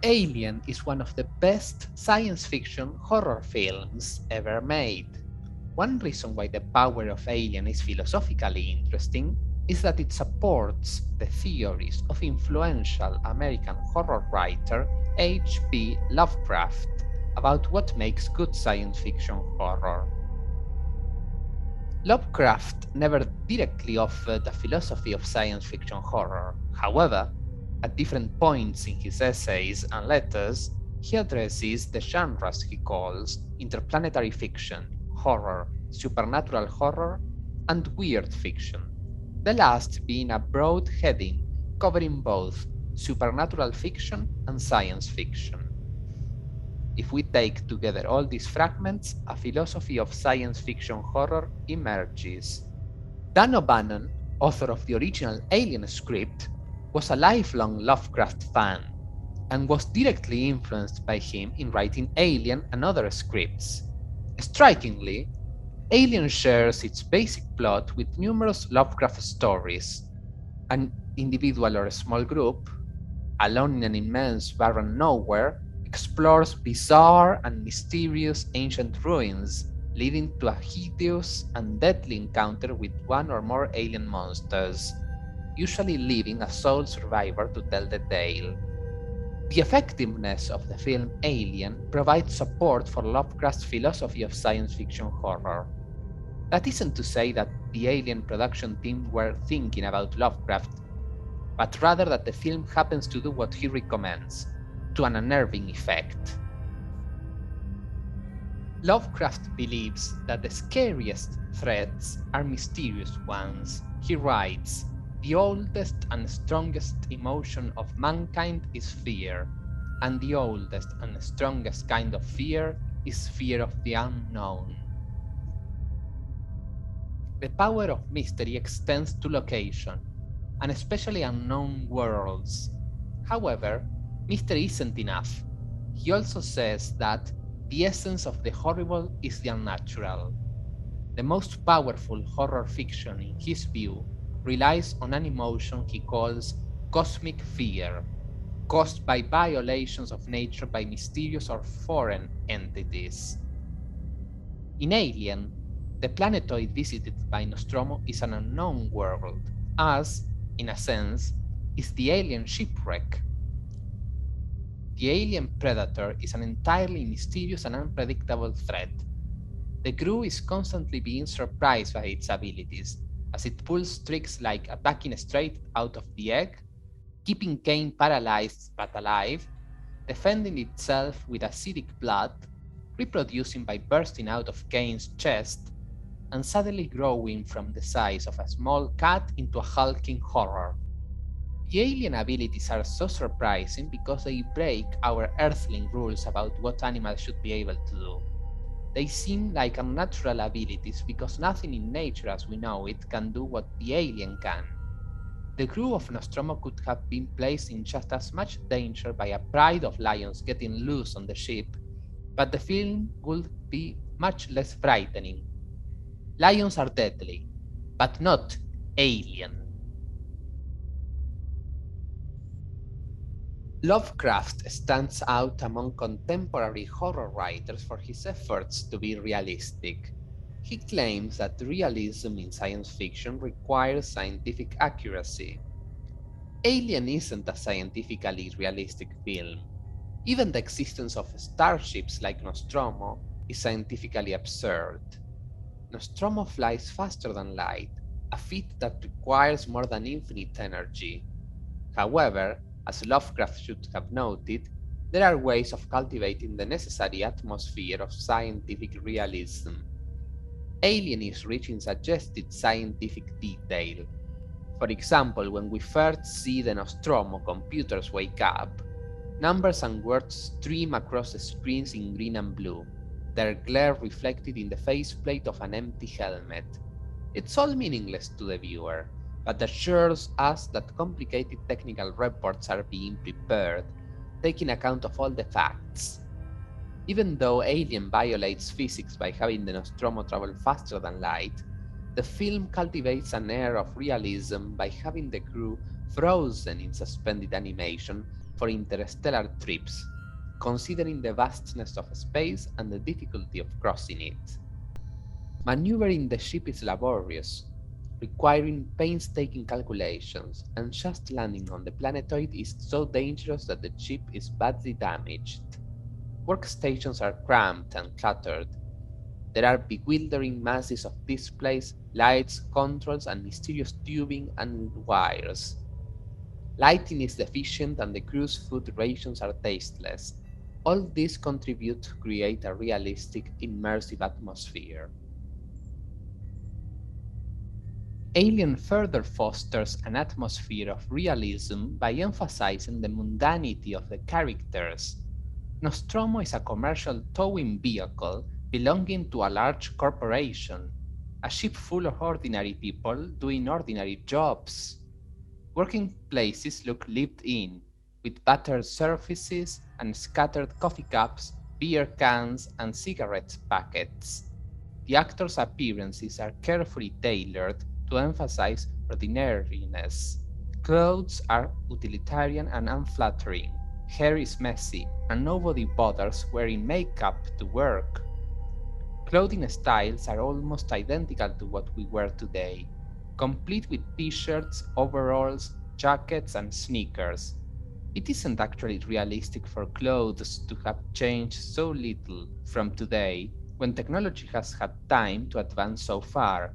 Alien is one of the best science fiction horror films ever made. One reason why the power of Alien is philosophically interesting is that it supports the theories of influential American horror writer H.P. Lovecraft about what makes good science fiction horror. Lovecraft never directly offered a philosophy of science fiction horror. However, at different points in his essays and letters, he addresses the genres he calls interplanetary fiction, horror, supernatural horror, and weird fiction, the last being a broad heading covering both supernatural fiction and science fiction. If we take together all these fragments, a philosophy of science fiction horror emerges. Dan O'Bannon, author of the original Alien script, was a lifelong Lovecraft fan and was directly influenced by him in writing Alien and other scripts. Strikingly, Alien shares its basic plot with numerous Lovecraft stories. An individual or a small group, alone in an immense barren nowhere, explores bizarre and mysterious ancient ruins, leading to a hideous and deadly encounter with one or more alien monsters, usually leaving a sole survivor to tell the tale. The effectiveness of the film Alien provides support for Lovecraft's philosophy of science fiction horror. That isn't to say that the Alien production team were thinking about Lovecraft, but rather that the film happens to do what he recommends, to an unnerving effect. Lovecraft believes that the scariest threats are mysterious ones. He writes, "The oldest and strongest emotion of mankind is fear, and the oldest and strongest kind of fear is fear of the unknown." The power of mystery extends to location, and especially unknown worlds. However, mystery isn't enough. He also says that the essence of the horrible is the unnatural. The most powerful horror fiction, in his view, relies on an emotion he calls cosmic fear, caused by violations of nature by mysterious or foreign entities. In Alien, the planetoid visited by Nostromo is an unknown world, as, in a sense, is the alien shipwreck. The alien predator is an entirely mysterious and unpredictable threat. The crew is constantly being surprised by its abilities, as it pulls tricks like attacking straight out of the egg, keeping Kane paralyzed but alive, defending itself with acidic blood, reproducing by bursting out of Kane's chest, and suddenly growing from the size of a small cat into a hulking horror. The alien abilities are so surprising because they break our earthling rules about what animals should be able to do. They seem like unnatural abilities because nothing in nature as we know it can do what the alien can. The crew of Nostromo could have been placed in just as much danger by a pride of lions getting loose on the ship, but the film would be much less frightening. Lions are deadly, but not alien. Lovecraft stands out among contemporary horror writers for his efforts to be realistic. He claims that realism in science fiction requires scientific accuracy. Alien isn't a scientifically realistic film. Even the existence of starships like Nostromo is scientifically absurd. Nostromo flies faster than light, a feat that requires more than infinite energy. However, as Lovecraft should have noted, there are ways of cultivating the necessary atmosphere of scientific realism. Alien is rich in suggested scientific detail. For example, when we first see the Nostromo computers wake up, numbers and words stream across the screens in green and blue, their glare reflected in the faceplate of an empty helmet. It's all meaningless to the viewer, but assures us that complicated technical reports are being prepared, taking account of all the facts. Even though Alien violates physics by having the Nostromo travel faster than light, the film cultivates an air of realism by having the crew frozen in suspended animation for interstellar trips, considering the vastness of space and the difficulty of crossing it. Maneuvering the ship is laborious, requiring painstaking calculations, and just landing on the planetoid is so dangerous that the ship is badly damaged. Workstations are cramped and cluttered. There are bewildering masses of displays, lights, controls, and mysterious tubing and wires. Lighting is deficient and the crew's food rations are tasteless. All this contribute to create a realistic, immersive atmosphere. Alien further fosters an atmosphere of realism by emphasizing the mundanity of the characters. Nostromo is a commercial towing vehicle belonging to a large corporation, a ship full of ordinary people doing ordinary jobs. Working places look lived in, with battered surfaces and scattered coffee cups, beer cans, and cigarette packets. The actors' appearances are carefully tailored to emphasize ordinariness. Clothes are utilitarian and unflattering. Hair is messy, and nobody bothers wearing makeup to work. Clothing styles are almost identical to what we wear today, complete with t-shirts, overalls, jackets, and sneakers. It isn't actually realistic for clothes to have changed so little from today when technology has had time to advance so far,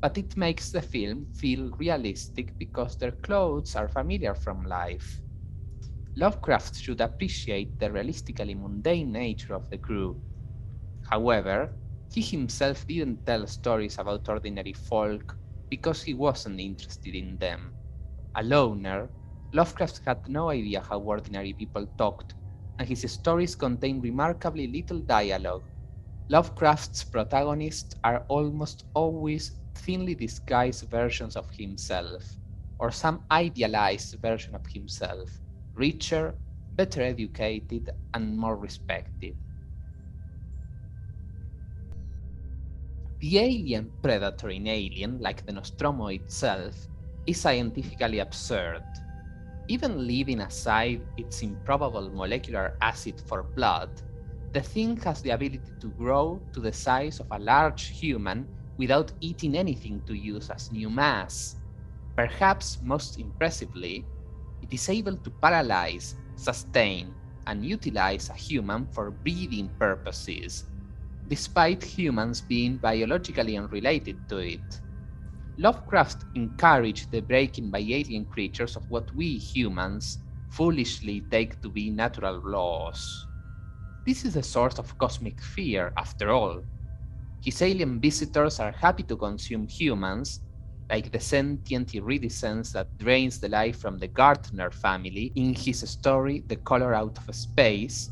but it makes the film feel realistic because their clothes are familiar from life. Lovecraft should appreciate the realistically mundane nature of the crew. However, he himself didn't tell stories about ordinary folk because he wasn't interested in them. A loner, Lovecraft had no idea how ordinary people talked, and his stories contain remarkably little dialogue. Lovecraft's protagonists are almost always thinly disguised versions of himself, or some idealized version of himself, richer, better educated, and more respected. The alien predator in Alien, like the Nostromo itself, is scientifically absurd. Even leaving aside its improbable molecular acid for blood, the thing has the ability to grow to the size of a large human without eating anything to use as new mass. Perhaps most impressively, it is able to paralyze, sustain, and utilize a human for breeding purposes, despite humans being biologically unrelated to it. Lovecraft encouraged the breaking by alien creatures of what we humans foolishly take to be natural laws. This is a source of cosmic fear, after all. His alien visitors are happy to consume humans, like the sentient iridescence that drains the life from the Gardner family in his story The Color Out of Space.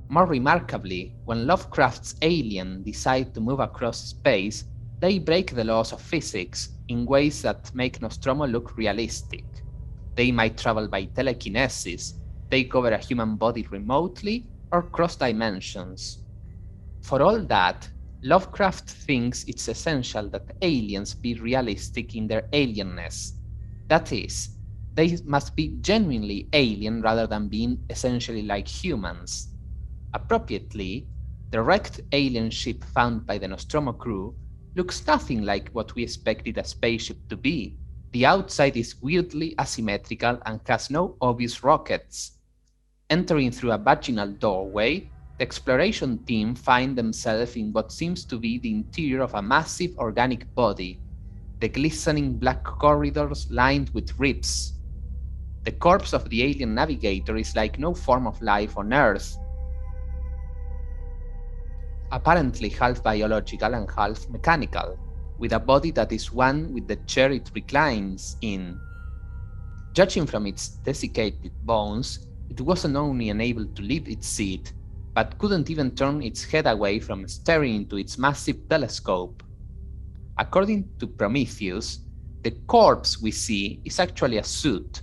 More remarkably, when Lovecraft's aliens decide to move across space, they break the laws of physics in ways that make Nostromo look realistic. They might travel by telekinesis, take over a human body remotely, or cross dimensions. For all that, Lovecraft thinks it's essential that aliens be realistic in their alienness. That is, they must be genuinely alien rather than being essentially like humans. Appropriately, the wrecked alien ship found by the Nostromo crew looks nothing like what we expected a spaceship to be. The outside is weirdly asymmetrical and has no obvious rockets. Entering through a vaginal doorway, the exploration team find themselves in what seems to be the interior of a massive organic body, the glistening black corridors lined with ribs. The corpse of the alien navigator is like no form of life on Earth, apparently half biological and half mechanical, with a body that is one with the chair it reclines in. Judging from its desiccated bones, it wasn't only unable to leave its seat, but couldn't even turn its head away from staring into its massive telescope. According to Prometheus, the corpse we see is actually a suit,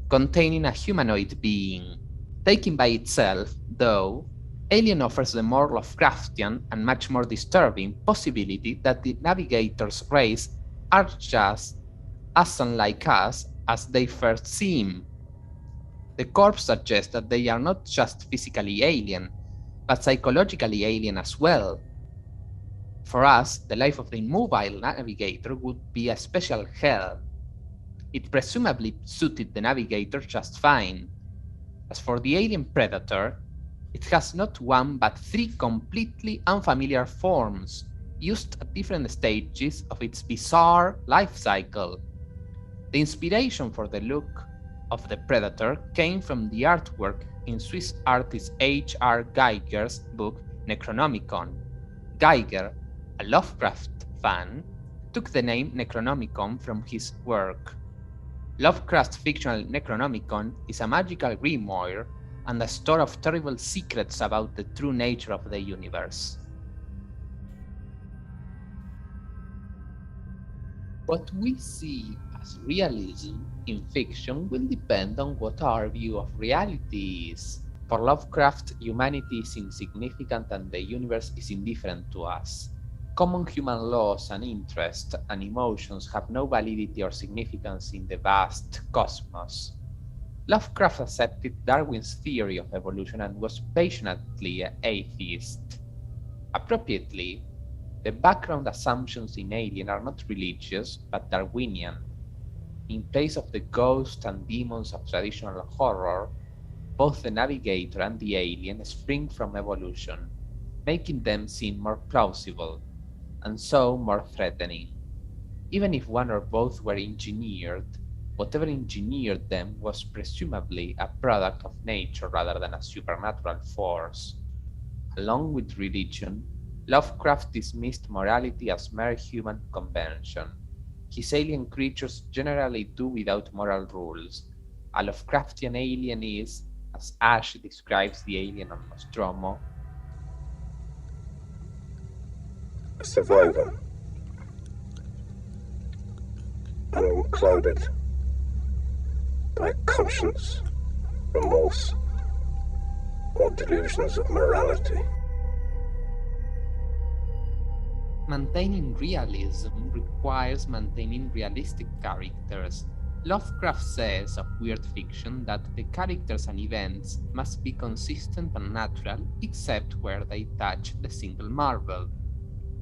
containing a humanoid being. Taken by itself, though, Alien offers the more Lovecraftian and much more disturbing possibility that the navigator's race are just as unlike us as they first seem. The corpse suggests that they are not just physically alien, but psychologically alien as well. For us, the life of the immobile navigator would be a special hell. It presumably suited the navigator just fine. As for the alien predator, it has not one but three completely unfamiliar forms, used at different stages of its bizarre life cycle. The inspiration for the look of the predator came from the artwork in Swiss artist H.R. Geiger's book Necronomicon. Geiger, a Lovecraft fan, took the name Necronomicon from his work. Lovecraft's fictional Necronomicon is a magical grimoire and a store of terrible secrets about the true nature of the universe. What we see as realism in fiction will depend on what our view of reality is. For Lovecraft, humanity is insignificant and the universe is indifferent to us. Common human laws and interests and emotions have no validity or significance in the vast cosmos. Lovecraft accepted Darwin's theory of evolution and was passionately an atheist. Appropriately, the background assumptions in Alien are not religious, but Darwinian. In place of the ghosts and demons of traditional horror, both the navigator and the alien spring from evolution, making them seem more plausible, and so more threatening. Even if one or both were engineered, whatever engineered them was presumably a product of nature rather than a supernatural force. Along with religion, Lovecraft dismissed morality as mere human convention. His alien creatures generally do without moral rules. A Lovecraftian alien is, as Ash describes the alien on Nostromo, a survivor, unclouded by conscience, remorse, or delusions of morality. Maintaining realism requires maintaining realistic characters. Lovecraft says of weird fiction that the characters and events must be consistent and natural except where they touch the single marble.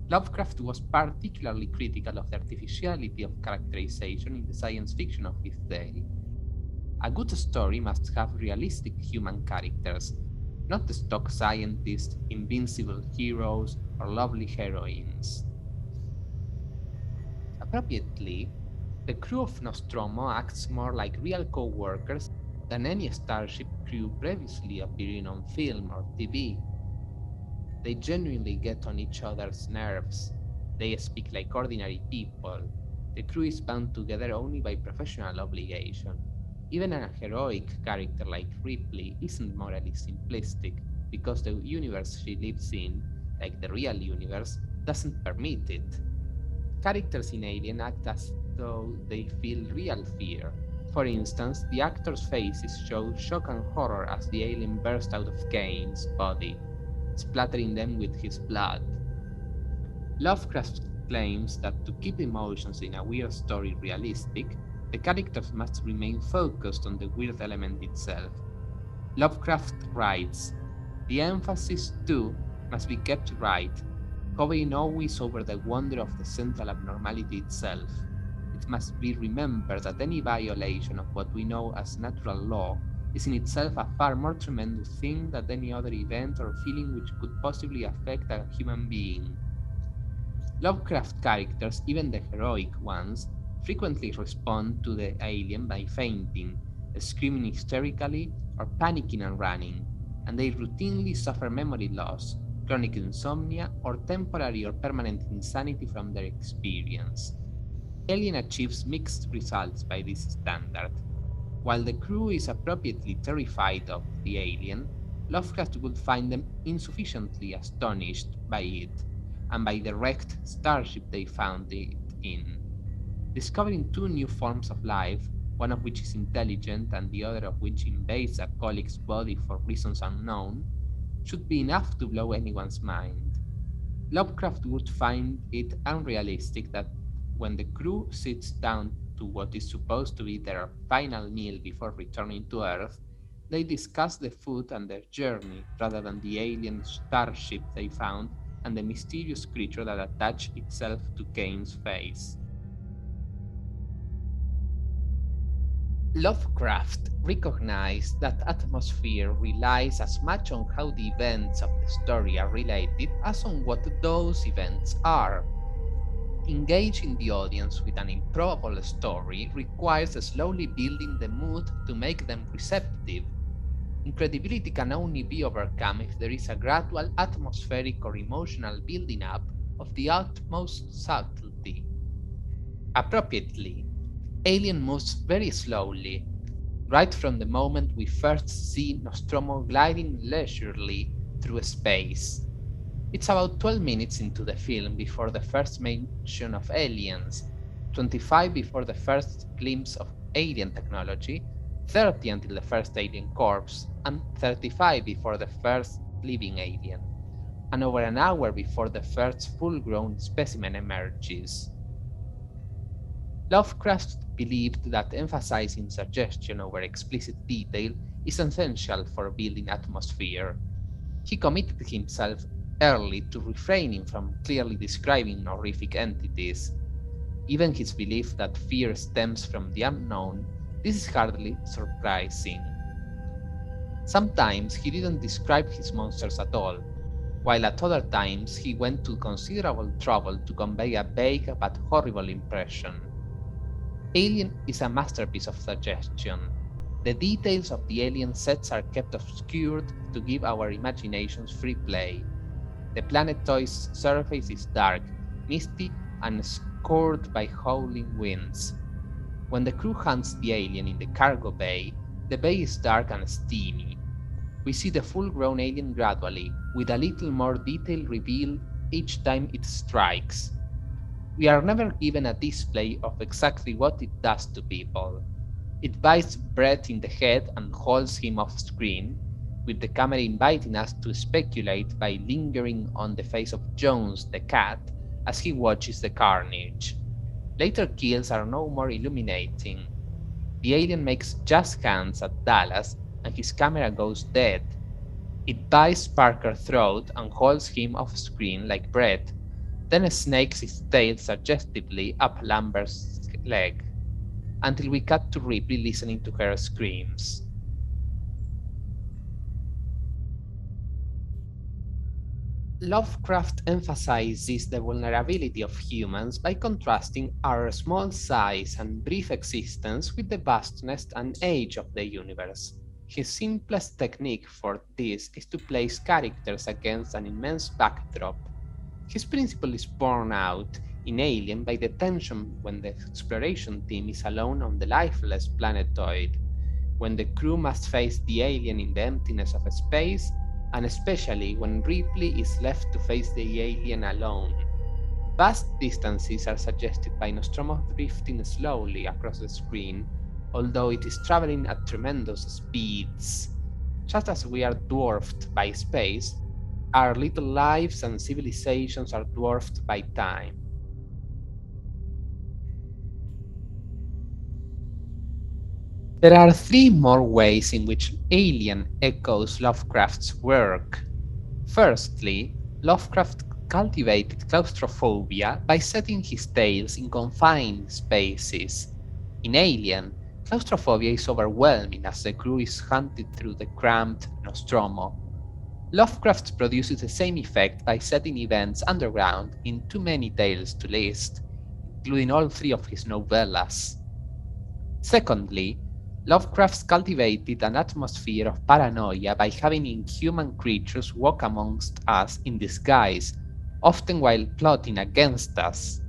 Lovecraft was particularly critical of the artificiality of characterization in the science fiction of his day. A good story must have realistic human characters, not the stock scientists, invincible heroes, or lovely heroines. Appropriately, the crew of Nostromo acts more like real co-workers than any starship crew previously appearing on film or TV. They genuinely get on each other's nerves. They speak like ordinary people. The crew is bound together only by professional obligation. Even a heroic character like Ripley isn't morally simplistic, because the universe she lives in, like the real universe, doesn't permit it. Characters in Alien act as though they feel real fear. For instance, the actors' faces show shock and horror as the alien bursts out of Kane's body, splattering them with his blood. Lovecraft claims that to keep emotions in a weird story realistic, the characters must remain focused on the weird element itself. Lovecraft writes, "The emphasis, too, must be kept right, hovering always over the wonder of the central abnormality itself. It must be remembered that any violation of what we know as natural law is in itself a far more tremendous thing than any other event or feeling which could possibly affect a human being." Lovecraft characters, even the heroic ones, frequently respond to the alien by fainting, screaming hysterically, or panicking and running, and they routinely suffer memory loss, chronic insomnia, or temporary or permanent insanity from their experience. Alien achieves mixed results by this standard. While the crew is appropriately terrified of the alien, Lovecraft would find them insufficiently astonished by it, and by the wrecked starship they found it in. Discovering two new forms of life, one of which is intelligent and the other of which invades a colleague's body for reasons unknown, should be enough to blow anyone's mind. Lovecraft would find it unrealistic that when the crew sits down to what is supposed to be their final meal before returning to Earth, they discuss the food and their journey rather than the alien starship they found and the mysterious creature that attached itself to Kane's face. Lovecraft recognized that atmosphere relies as much on how the events of the story are related as on what those events are. Engaging the audience with an improbable story requires slowly building the mood to make them receptive. Incredibility can only be overcome if there is a gradual atmospheric or emotional building up of the utmost subtlety. Appropriately, Alien moves very slowly, right from the moment we first see Nostromo gliding leisurely through space. It's about 12 minutes into the film before the first mention of aliens, 25 before the first glimpse of alien technology, 30 until the first alien corpse, and 35 before the first living alien, and over an hour before the first full-grown specimen emerges. Lovecraft believed that emphasizing suggestion over explicit detail is essential for building atmosphere. He committed himself early to refraining from clearly describing horrific entities. Given his belief that fear stems from the unknown, this is hardly surprising. Sometimes he didn't describe his monsters at all, while at other times he went to considerable trouble to convey a vague but horrible impression. Alien is a masterpiece of suggestion. The details of the alien sets are kept obscured to give our imaginations free play. The planetoid's surface is dark, misty, and scored by howling winds. When the crew hunts the alien in the cargo bay, the bay is dark and steamy. We see the full-grown alien gradually, with a little more detail revealed each time it strikes. We are never given a display of exactly what it does to people. It bites Brett in the head and hauls him off screen, with the camera inviting us to speculate by lingering on the face of Jones the cat as he watches the carnage. Later kills are no more illuminating. The alien makes just hands at Dallas and his camera goes dead. It bites Parker's throat and hauls him off screen like Brett, then snakes its tail suggestively up Lambert's leg, until we cut to Ripley listening to her screams. Lovecraft emphasizes the vulnerability of humans by contrasting our small size and brief existence with the vastness and age of the universe. His simplest technique for this is to place characters against an immense backdrop. His principle is borne out in Alien by the tension when the exploration team is alone on the lifeless planetoid, when the crew must face the alien in the emptiness of space, and especially when Ripley is left to face the alien alone. Vast distances are suggested by Nostromo drifting slowly across the screen, although it is traveling at tremendous speeds. Just as we are dwarfed by space, our little lives and civilizations are dwarfed by time. There are three more ways in which Alien echoes Lovecraft's work. Firstly, Lovecraft cultivated claustrophobia by setting his tales in confined spaces. In Alien, claustrophobia is overwhelming as the crew is hunted through the cramped Nostromo. Lovecraft produces the same effect by setting events underground in too many tales to list, including all three of his novellas. Secondly, Lovecraft cultivated an atmosphere of paranoia by having inhuman creatures walk amongst us in disguise, often while plotting against us.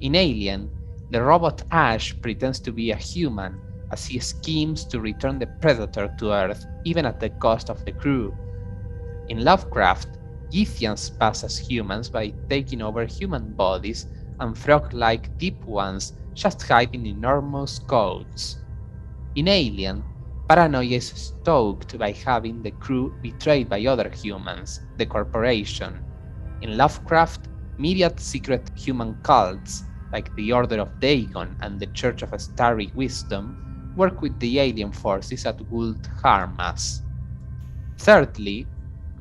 In Alien, the robot Ash pretends to be a human as he schemes to return the Predator to Earth even at the cost of the crew. In Lovecraft, Githians pass as humans by taking over human bodies and frog-like deep ones just hiding in enormous coats. In Alien, paranoia is stoked by having the crew betrayed by other humans, the corporation. In Lovecraft, myriad secret human cults, like the Order of Dagon and the Church of Starry Wisdom, work with the alien forces that would harm us. Thirdly,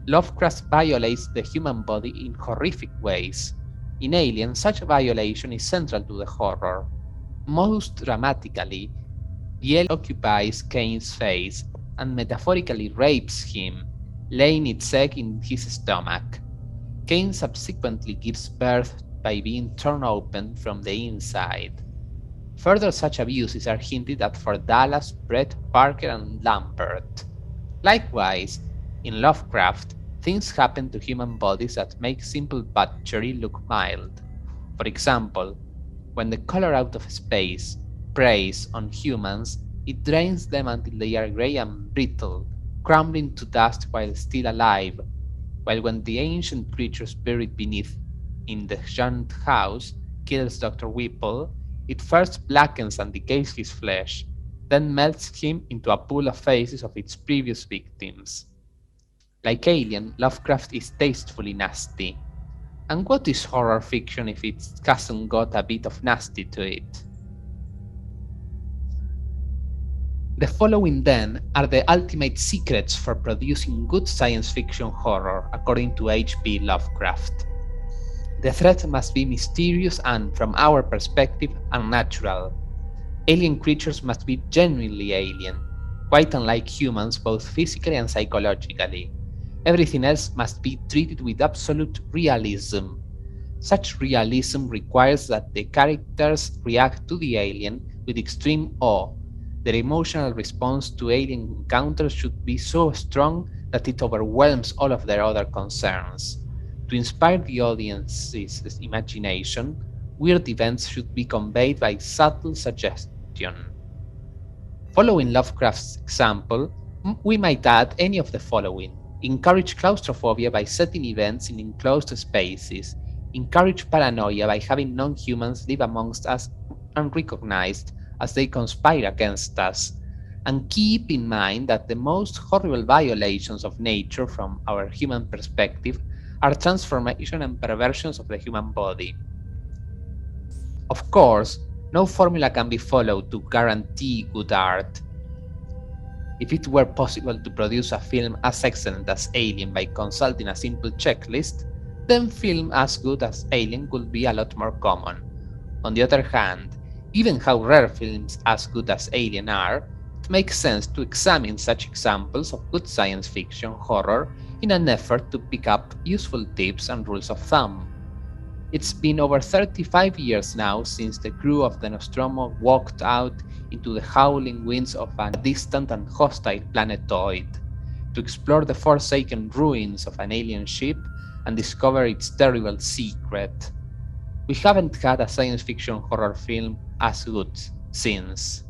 Lovecraft violates the human body in horrific ways. In Alien, such a violation is central to the horror. Most dramatically, the alien occupies Kane's face and metaphorically rapes him, laying its egg in his stomach. Kane subsequently gives birth by being torn open from the inside. Further such abuses are hinted at for Dallas, Brett, Parker, and Lambert. Likewise, in Lovecraft, things happen to human bodies that make simple butchery look mild. For example, when the color out of space preys on humans, it drains them until they are gray and brittle, crumbling to dust while still alive, while when the ancient creatures buried beneath in the giant house kills Dr. Whipple, it first blackens and decays his flesh, then melts him into a pool of faces of its previous victims. Like Alien, Lovecraft is tastefully nasty. And what is horror fiction if it hasn't got a bit of nasty to it? The following then are the ultimate secrets for producing good science fiction horror, according to H.P. Lovecraft. The threat must be mysterious and, from our perspective, unnatural. Alien creatures must be genuinely alien, quite unlike humans both physically and psychologically. Everything else must be treated with absolute realism. Such realism requires that the characters react to the alien with extreme awe. Their emotional response to alien encounters should be so strong that it overwhelms all of their other concerns. To inspire the audience's imagination, weird events should be conveyed by subtle suggestion. Following Lovecraft's example, we might add any of the following. Encourage claustrophobia by setting events in enclosed spaces. Encourage paranoia by having non-humans live amongst us unrecognized as they conspire against us. And keep in mind that the most horrible violations of nature from our human perspective are transformation and perversions of the human body. Of course, no formula can be followed to guarantee good art. If it were possible to produce a film as excellent as Alien by consulting a simple checklist, then film as good as Alien could be a lot more common. On the other hand, given how rare films as good as Alien are, it makes sense to examine such examples of good science fiction horror in an effort to pick up useful tips and rules of thumb. It's been over 35 years now since the crew of the Nostromo walked out into the howling winds of a distant and hostile planetoid to explore the forsaken ruins of an alien ship and discover its terrible secret. We haven't had a science fiction horror film as good since.